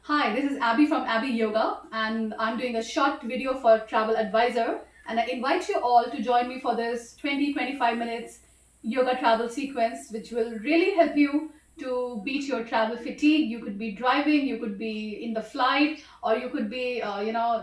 Hi, this is Abby from Abby Yoga, and I'm doing a short video for Travel Advisor. And I invite you all to join me for this 20-25 minutes yoga travel sequence, which will really help you to beat your travel fatigue. You could be driving, you could be in the flight, or you could be,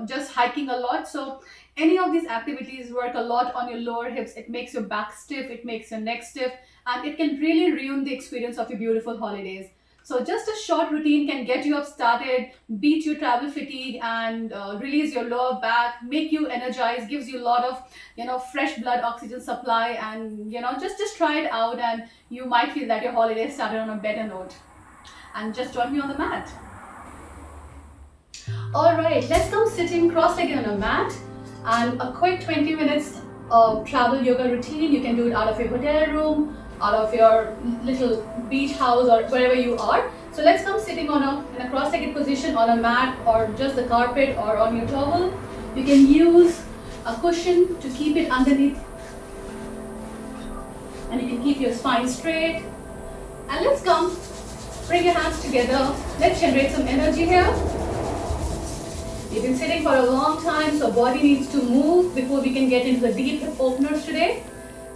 just hiking a lot. So, any of these activities work a lot on your lower hips. It makes your back stiff, it makes your neck stiff, and it can really ruin the experience of your beautiful holidays. So just a short routine can get you up started, beat your travel fatigue, and release your lower back, make you energized, gives you a lot of fresh blood oxygen supply, and just try it out, and you might feel that your holiday started on a better note. And just join me on the mat. All right, let's come sitting cross-legged on a mat, and a quick 20 minutes of travel yoga routine. You can do it out of your hotel room, out of your little beach house, or wherever you are. So let's come sitting in a cross-legged position on a mat, or just the carpet, or on your towel. You can use a cushion to keep it underneath, and you can keep your spine straight. And let's come bring your hands together. Let's generate some energy here. You've been sitting for a long time, so body needs to move before we can get into the deep hip openers today.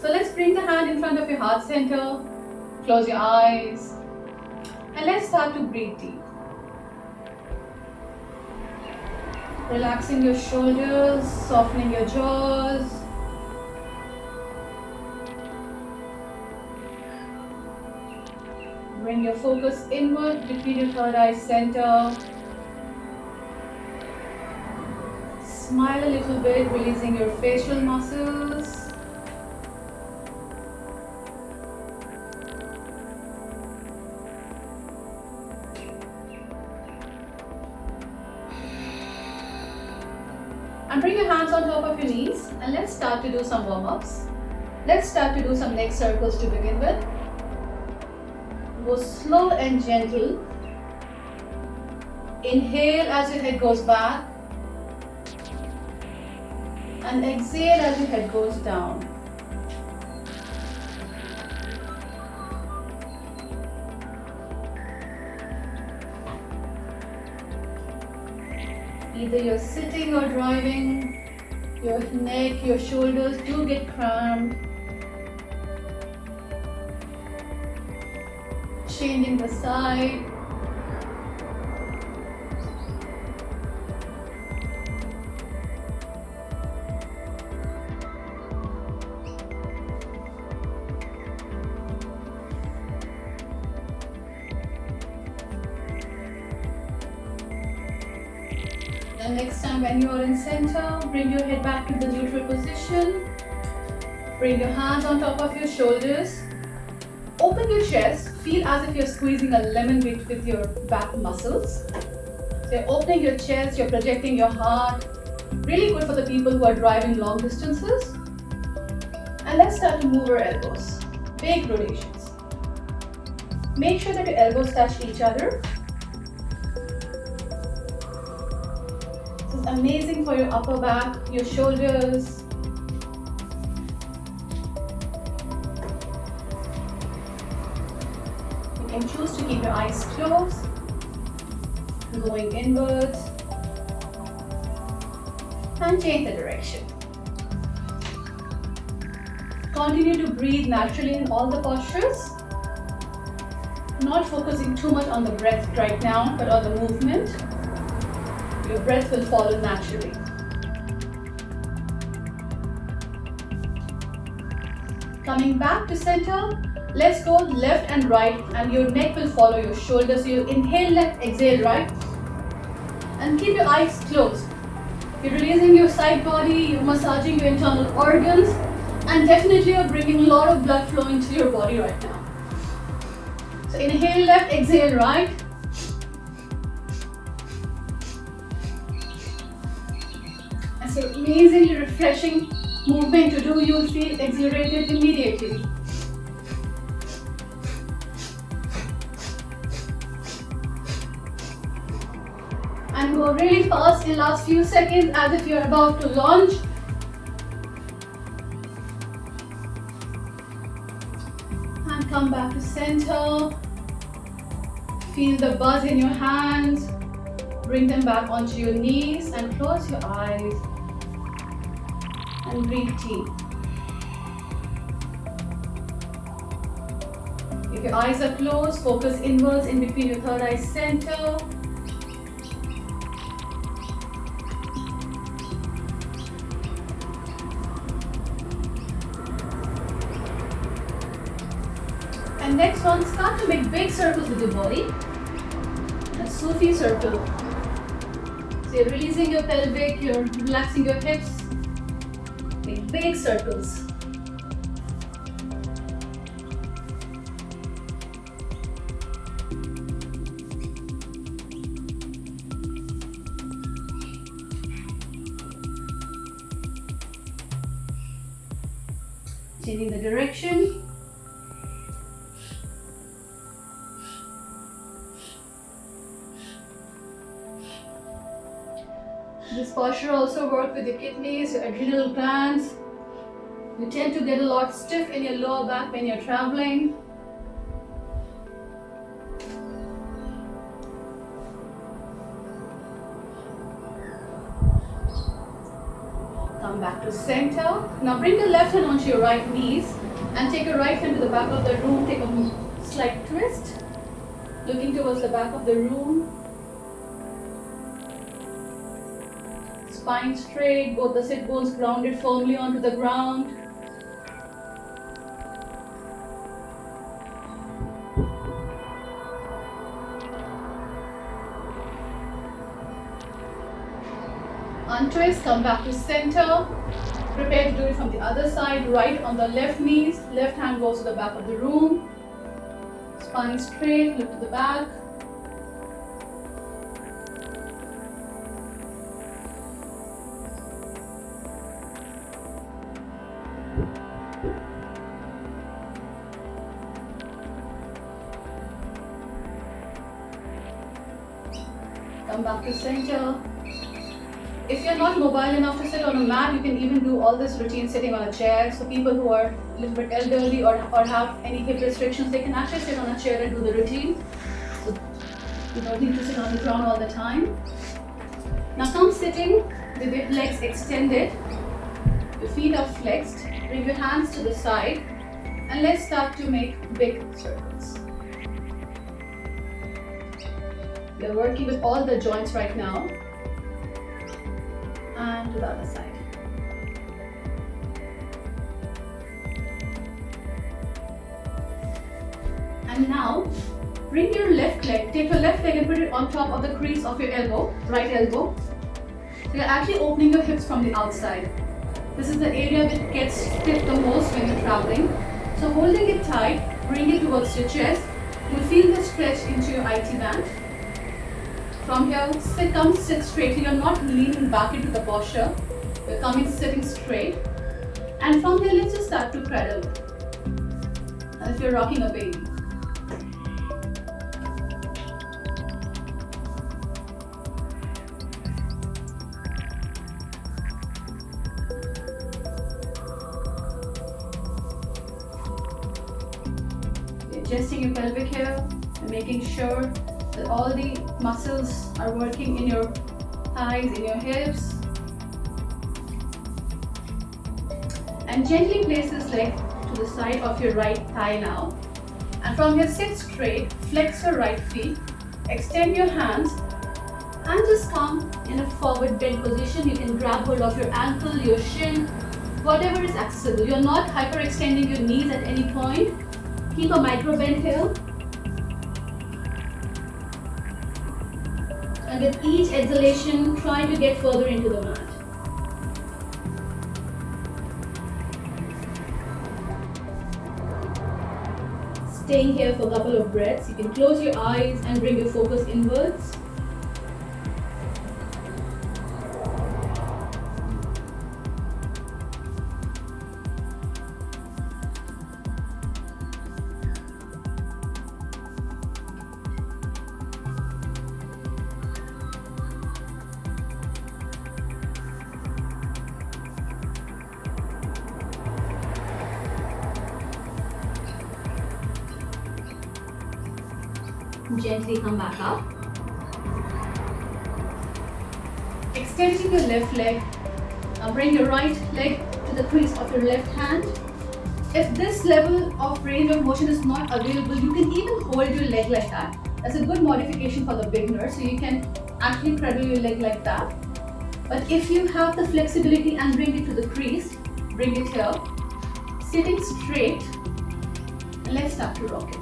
So let's bring the hand in front of your heart center, close your eyes, and let's start to breathe deep. Relaxing your shoulders, softening your jaws. Bring your focus inward between your third eye center. Smile a little bit, releasing your facial muscles. And bring your hands on top of your knees, and let's start to do some warm-ups. Let's start to do some leg circles to begin with. Go slow and gentle. Inhale as your head goes back, and exhale as your head goes down. Either you're sitting or driving, your neck, your shoulders do get cramped. Changing the side. And next time when you are in center, bring your head back to the neutral position. Bring your hands on top of your shoulders. Open your chest. Feel as if you're squeezing a lemon with your back muscles. So you're opening your chest, you're projecting your heart. Really good for the people who are driving long distances. And let's start to move our elbows. Big rotations. Make sure that your elbows touch each other. This is amazing for your upper back, your shoulders. You can choose to keep your eyes closed, going inwards, and change the direction. Continue to breathe naturally in all the postures. Not focusing too much on the breath right now, but on the movement. Your breath will follow naturally. Coming back to center, let's go left and right, and your neck will follow your shoulders. So you inhale left, exhale right, and keep your eyes closed. You're releasing your side body, you're massaging your internal organs, and definitely you're bringing a lot of blood flow into your body right now. So inhale left, exhale right. It's an amazingly refreshing movement to do. You'll feel exhilarated immediately. And go really fast in the last few seconds as if you're about to launch. And come back to center. Feel the buzz in your hands. Bring them back onto your knees and close your eyes and breathe deep. If your eyes are closed, focus inwards in between your third eye center. And next one, start to make big circles with your body. A Sufi circle. So you're releasing your pelvic, you're relaxing your hips. Make big circles. Changing the direction. This posture also works with your kidneys, your adrenal glands. You tend to get a lot stiff in your lower back when you're traveling. Come back to center. Now bring the left hand onto your right knees and take your right hand to the back of the room. Take a slight twist, looking towards the back of the room. Spine straight, both the sit bones grounded firmly onto the ground. Untwist, come back to center. Prepare to do it from the other side. Right on the left knees, left hand goes to the back of the room. Spine straight, look to the back. Come back to center. If you're not mobile enough to sit on a mat, you can even do all this routine sitting on a chair. So people who are a little bit elderly or have any hip restrictions, they can actually sit on a chair and do the routine. So you don't need to sit on the ground all the time. Now come sitting with your legs extended, your feet are flexed, bring your hands to the side, and let's start to make big circles. We're working with all the joints right now. And to the other side. And now, bring your left leg, take your left leg and put it on top of the crease of your elbow, right elbow. So you're actually opening your hips from the outside. This is the area that gets stiff the most when you're traveling. So holding it tight, bring it towards your chest. You'll feel the stretch into your IT band. From here, sit straight. You're not leaning back into the posture. You're sitting straight. And from here, let's just start to cradle. As if you're rocking a baby. You're adjusting your pelvic here and making sure that all the muscles are working in your thighs, in your hips. And gently place this leg to the side of your right thigh now. And from here, sit straight, flex your right feet, extend your hands, and just come in a forward bend position. You can grab hold of your ankle, your shin, whatever is accessible. You're not hyperextending your knees at any point. Keep a micro bend here. And with each exhalation, try to get further into the mat. Staying here for a couple of breaths. You can close your eyes and bring your focus inwards. Gently come back up. Extending your left leg. Now bring your right leg to the crease of your left hand. If this level of range of motion is not available, you can even hold your leg like that. That's a good modification for the beginner. So you can actually cradle your leg like that. But if you have the flexibility and bring it to the crease, bring it here. Sitting straight. And let's start to rock it.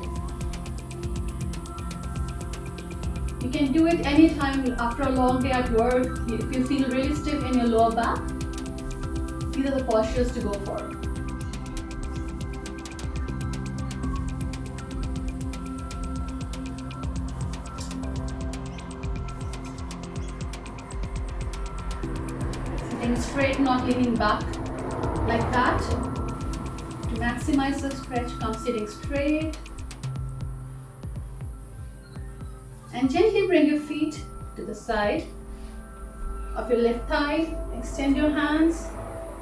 You can do it anytime after a long day at work. If you feel really stiff in your lower back, these are the postures to go for. Sitting straight, not leaning back like that. To maximize the stretch, come sitting straight. And gently bring your feet to the side of your left thigh. Extend your hands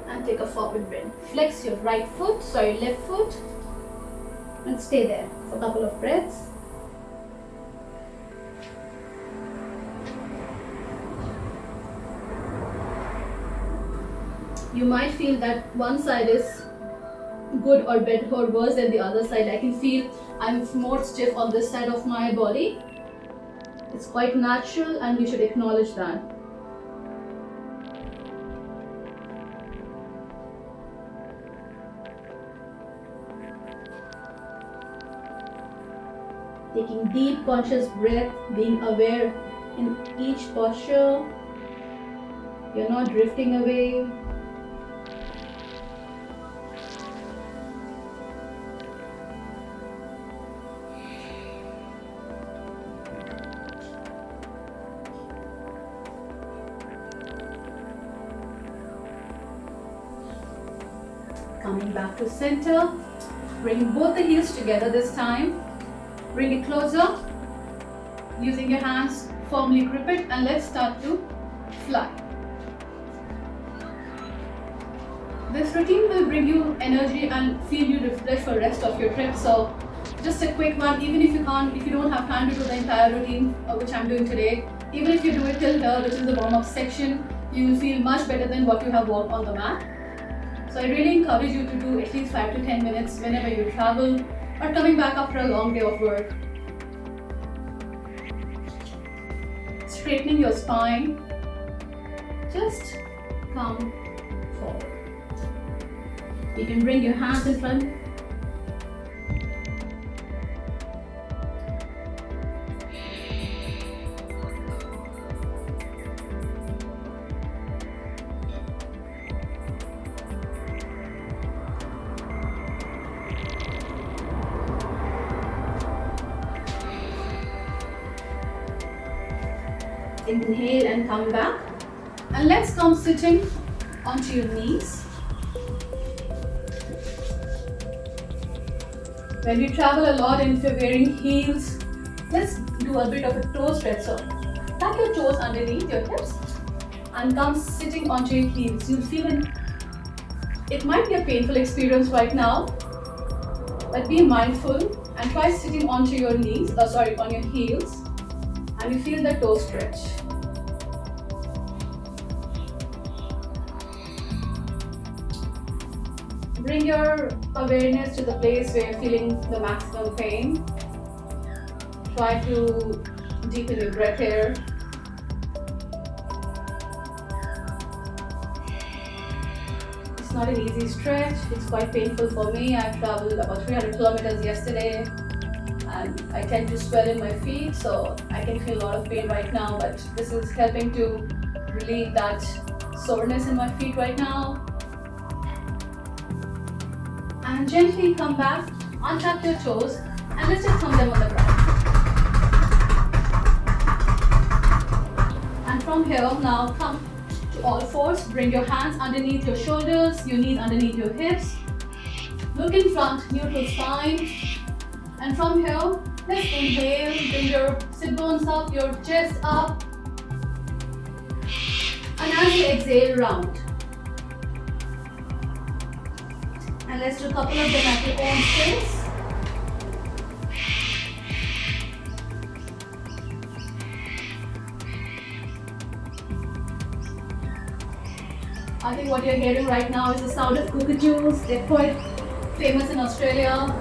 and take a forward bend. Flex your left foot, and stay there for a couple of breaths. You might feel that one side is good or better or worse than the other side. I can feel I'm more stiff on this side of my body. It's quite natural and we should acknowledge that. Taking deep conscious breath, being aware in each posture. You're not drifting away. Coming back to center, bring both the heels together this time. Bring it closer, using your hands, firmly grip it, and let's start to fly. This routine will bring you energy and feel you refreshed for the rest of your trip. So just a quick one, even if you don't have time to do the entire routine, which I'm doing today, even if you do it till here, which is the warm-up section, you will feel much better than what you have worked on the mat. So I really encourage you to do at least 5 to 10 minutes whenever you travel or coming back after a long day of work. Straightening your spine. Just come forward. You can bring your hands in front. Inhale and come back. And let's come sitting onto your knees. When you travel a lot and if you're wearing heels, let's do a bit of a toe stretch. So tuck your toes underneath your hips and come sitting onto your heels. You'll feel it might be a painful experience right now, but be mindful and try sitting onto your knees, on your heels, and you feel the toe stretch. Bring your awareness to the place where you're feeling the maximum pain. Try to deepen your breath here. It's not an easy stretch. It's quite painful for me. I traveled about 300 kilometers yesterday and I tend to swell in my feet, so I can feel a lot of pain right now, but this is helping to relieve that soreness in my feet right now. And gently come back, untap your toes, and let's just thumb them on the ground. And from here, now come to all fours. Bring your hands underneath your shoulders, your knees underneath your hips. Look in front, neutral spine. And from here, let's inhale, bring your sit bones up, your chest up. And as you exhale, round. And let's do a couple of them at your own pace. I think what you're hearing right now is the sound of cockatoos. They're quite famous in Australia.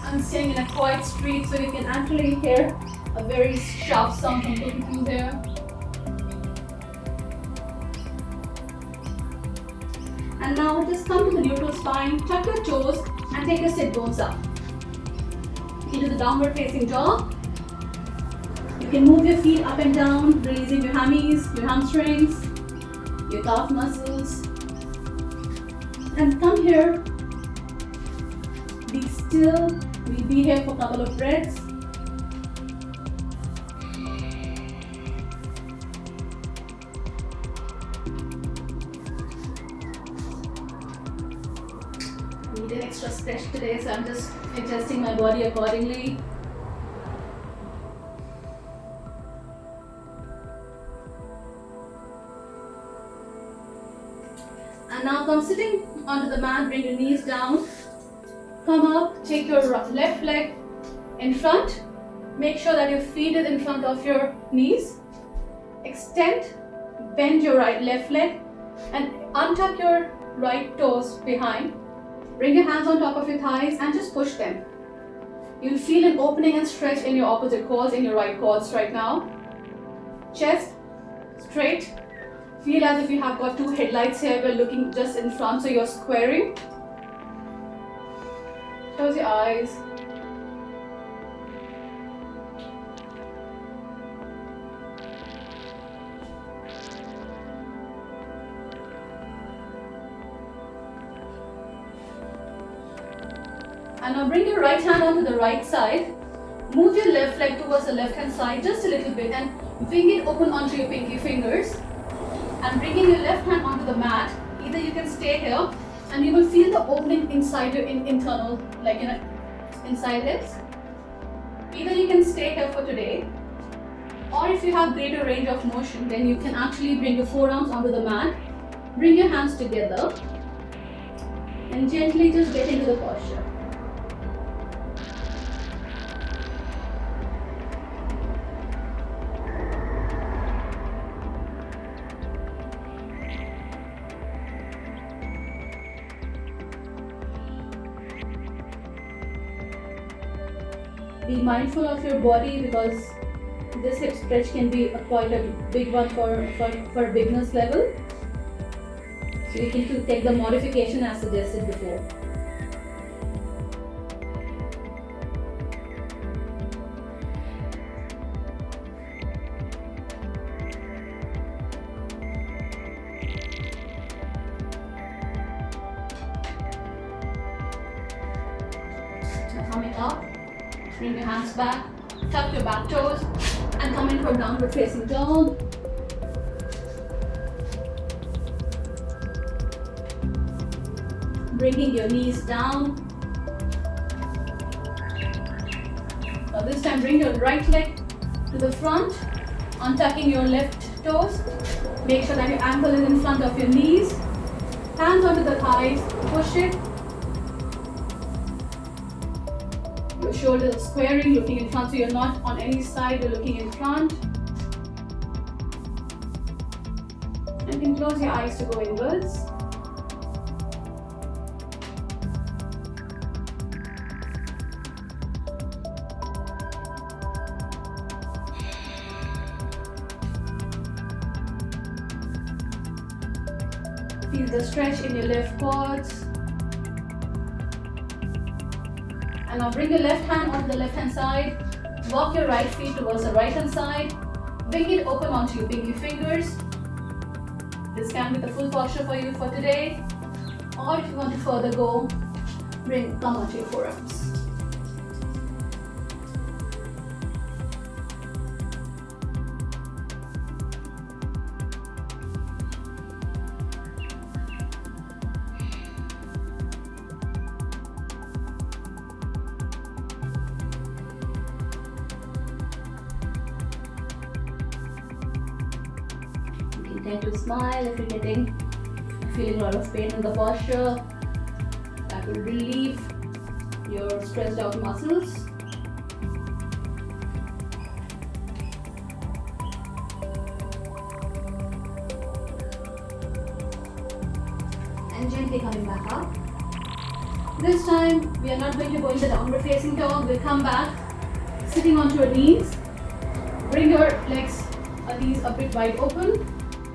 I'm staying in a quiet street, so you can actually hear a very sharp sound from cockatoos here. And now just come to the neutral spine, tuck your toes and take your sit bones up into the downward facing dog. You can move your feet up and down, releasing your hammies, your hamstrings, your calf muscles. And come here, be still, we'll be here for a couple of breaths. Need an extra stretch today, so I'm just adjusting my body accordingly. And now come sitting onto the mat, bring your knees down. Come up, take your left leg in front. Make sure that your feet is in front of your knees. Extend, bend your left leg and untuck your right toes behind. Bring your hands on top of your thighs and just push them. You'll feel an opening and stretch in your opposite quads, in your right quads right now. Chest straight. Feel as if you have got two headlights here. We're looking just in front, so you're squaring. Close your eyes. And now bring your right hand onto the right side. Move your left leg towards the left hand side just a little bit and wing it open onto your pinky fingers. And bringing your left hand onto the mat, either you can stay here and you will feel the opening inside your internal, like inside hips. Either you can stay here for today, or if you have greater range of motion, then you can actually bring your forearms onto the mat, bring your hands together, and gently just get into the posture. Be mindful of your body because this hip stretch can be quite a big one for beginners level. So you can take the modification as suggested before. Now coming up. Bring your hands back, tuck your back toes, and come into a downward facing dog. Bringing your knees down. Now this time bring your right leg to the front, untucking your left toes. Make sure that your ankle is in front of your knees. Hands onto the thighs, push it. Your shoulders are squaring, looking in front, so you're not on any side, you're looking in front. And you can close your eyes to go inwards. Feel the stretch in your left quads. And now bring your left hand onto the left hand side. Walk your right feet towards the right hand side. Wing it open onto your pinky fingers. This can be the full posture for you for today. Or if you want to further go, come onto your forearms. Tend to smile if you're feeling a lot of pain in the posture. That will relieve your stressed out muscles. gently coming back up. This time we are not going to go into downward facing dog. We'll come back, sitting onto your knees. Bring your legs, knees a bit wide open.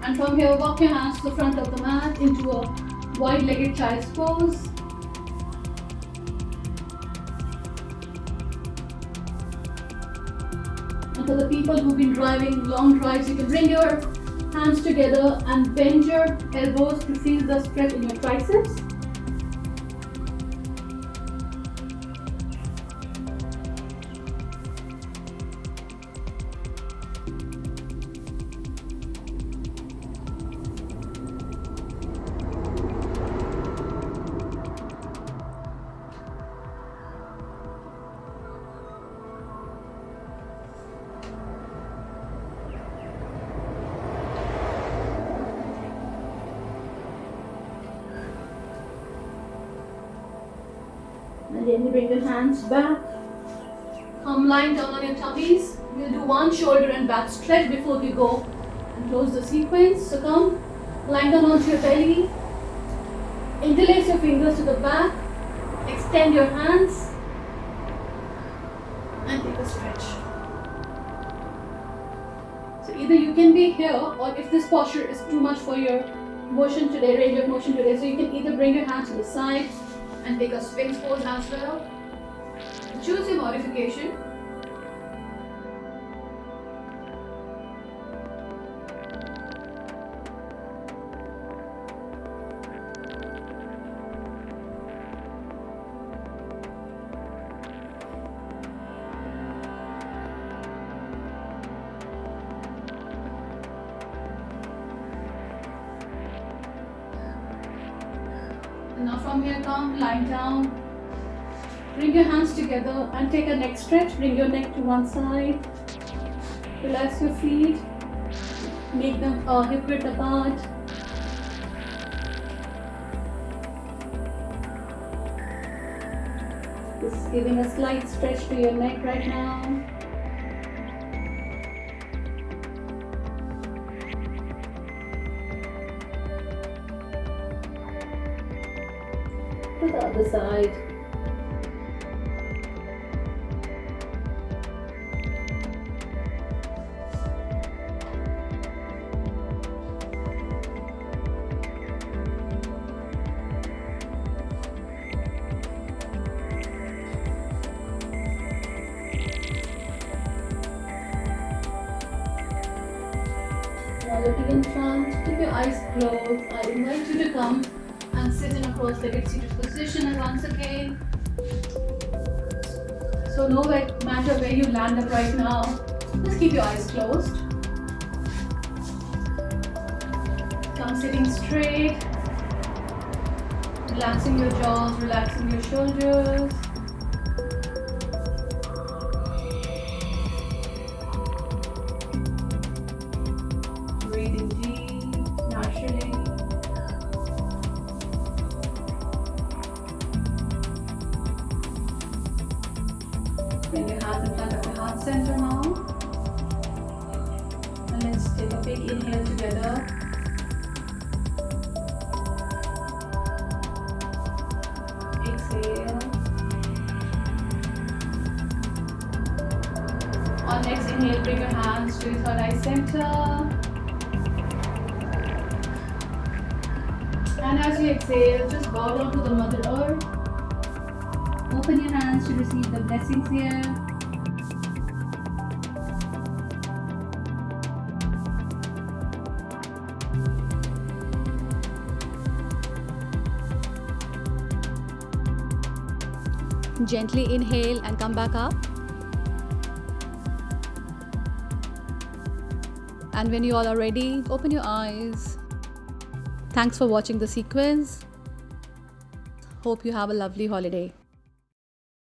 And from here, walk your hands to the front of the mat into a wide-legged child's pose. And for the people who've been driving long drives, you can bring your hands together and bend your elbows to feel the stretch in your triceps. And then you bring your hands back. Come lying down on your tummies. We'll do one shoulder and back stretch before we go and close the sequence. So come lying down onto your belly. Interlace your fingers to the back. Extend your hands. And take a stretch. So either you can be here, or if this posture is too much for your motion today, range of motion today, so you can either bring your hands to the side and take a Sphinx pose as well. Choose your modification. And now from here, come lying down. Bring your hands together and take a neck stretch. Bring your neck to one side. Relax your feet. Make them hip width apart. Just giving a slight stretch to your neck right now. To the other side. Now looking in front, keep your eyes closed. I invite you to come and sit in a cross-legged seated position. And once again, so no matter where you land up right now, just keep your eyes closed. Come sitting straight, relaxing your jaws, relaxing your shoulders. Breathing deep, naturally. Bring your hands in front of your heart center now. And let's take a big inhale together. Exhale. On next inhale, bring your hands to your third eye center. And as you exhale, just bow down to the Mother Earth. Open your hands to receive the blessings here. Gently inhale and come back up. And when you all are ready, open your eyes. Thanks for watching the sequence. Hope you have a lovely holiday.